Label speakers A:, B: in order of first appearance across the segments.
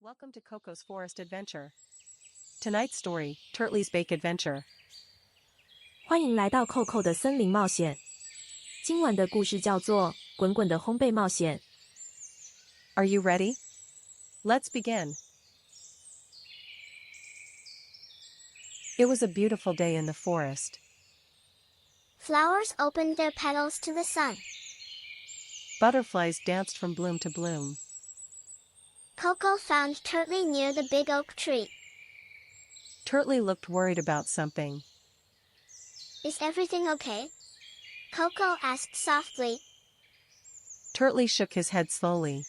A: Welcome to Koko's Forest Adventure. Tonight's story, Turtly's Bake Adventure.
B: 欢迎来到 Koko 的森林冒险。今晚的故事叫做《滚滚的烘焙冒险》。
A: Are you ready? Let's begin. It was a beautiful day in the forest.
C: Flowers opened their petals to the sun.
A: Butterflies danced from bloom to bloom.
C: Koko found Turtly near the big oak tree.
A: Turtly looked worried about something.
C: Is everything okay? Koko asked softly.
A: Turtly shook his head slowly.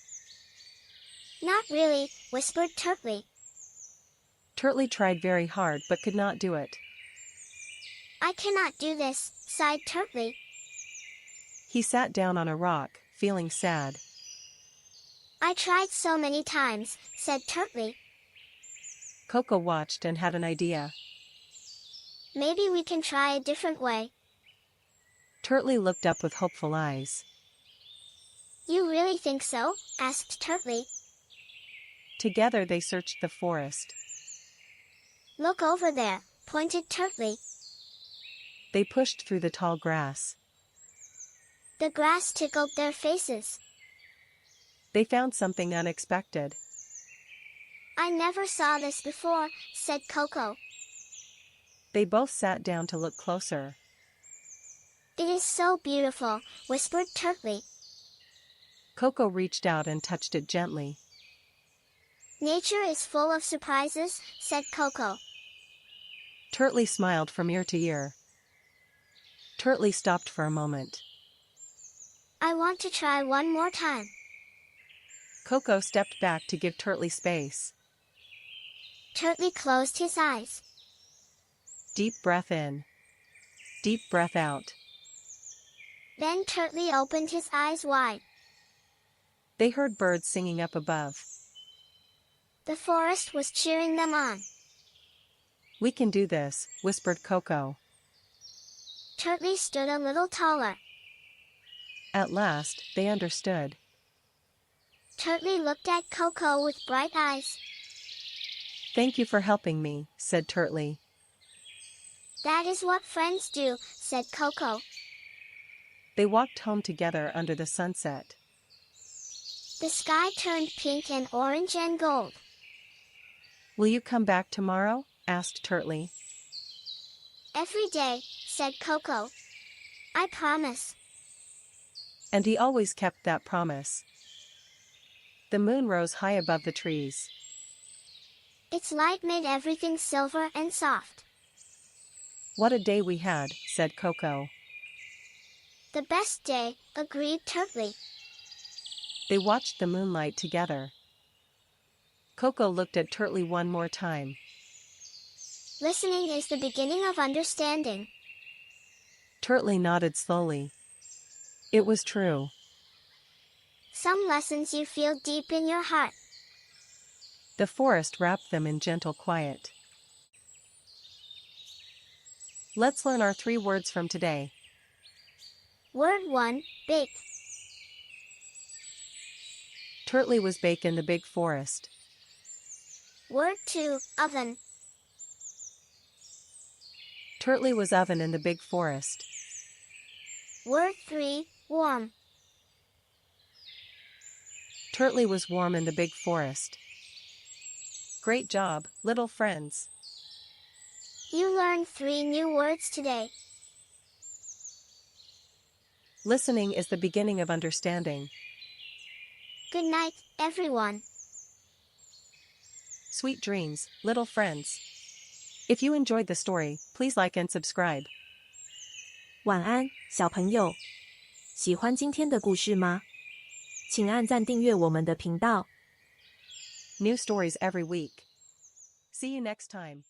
C: Not really, whispered Turtly.
A: Turtly tried very hard but could not do it.
C: I cannot do this, sighed Turtly.
A: He sat down on a rock, feeling sad.
C: I tried so many times, said Turtly.
A: Koko watched and had an idea.
C: Maybe we can try a different way.
A: Turtly looked up with hopeful eyes.
C: You really think so? Asked Turtly.
A: Together they searched the forest.
C: Look over there, pointed Turtly.
A: They pushed through the tall grass.
C: The grass tickled their faces.
A: They found something unexpected.
C: I never saw this before, said Koko.
A: They both sat down to look closer.
C: It is so beautiful, whispered Turtly.
A: Koko reached out and touched it gently.
C: Nature is full of surprises, said Koko.
A: Turtly smiled from ear to ear. Turtly stopped for a moment.
C: I want to try one more time.
A: Koko stepped back to give Turtly space.
C: Turtly closed his eyes.
A: Deep breath in. Deep breath out.
C: Then Turtly opened his eyes wide.
A: They heard birds singing up above.
C: The forest was cheering them on.
A: We can do this, whispered Koko.
C: Turtly stood a little taller.
A: At last, they understood.
C: Turtly looked at Koko with bright eyes.
A: Thank you for helping me, said Turtly.
C: That is what friends do, said Koko.
A: They walked home together under the sunset.
C: The sky turned pink and orange and gold.
A: Will you come back tomorrow? Asked Turtly.
C: Every day, said Koko. I promise.
A: And he always kept that promise. The moon rose high above the trees.
C: Its light made everything silver and soft.
A: What a day we had, said Koko.
C: The best day, agreed Turtly.
A: They watched the moonlight together. Koko looked at Turtly one more time.
C: Listening is the beginning of understanding.
A: Turtly nodded slowly. It was true.
C: Some lessons you feel deep in your heart.
A: The forest wrapped them in gentle quiet. Let's learn our 3 words from today.
C: Word 1, bake.
A: Turtly was baked in the big forest.
C: Word 2, oven.
A: Turtly was oven in the big forest.
C: Word 3, warm.
A: Turtly was warm in the big forest. Great job, little friends.
C: You learned 3 new words today.
A: Listening is the beginning of understanding.
C: Good night, everyone.
A: Sweet dreams, little friends. If you enjoyed the story, please like and subscribe.
B: 晚安，小朋友。喜欢今天的故事吗？请按赞订阅我们的频道。
A: New stories every week. See you next time.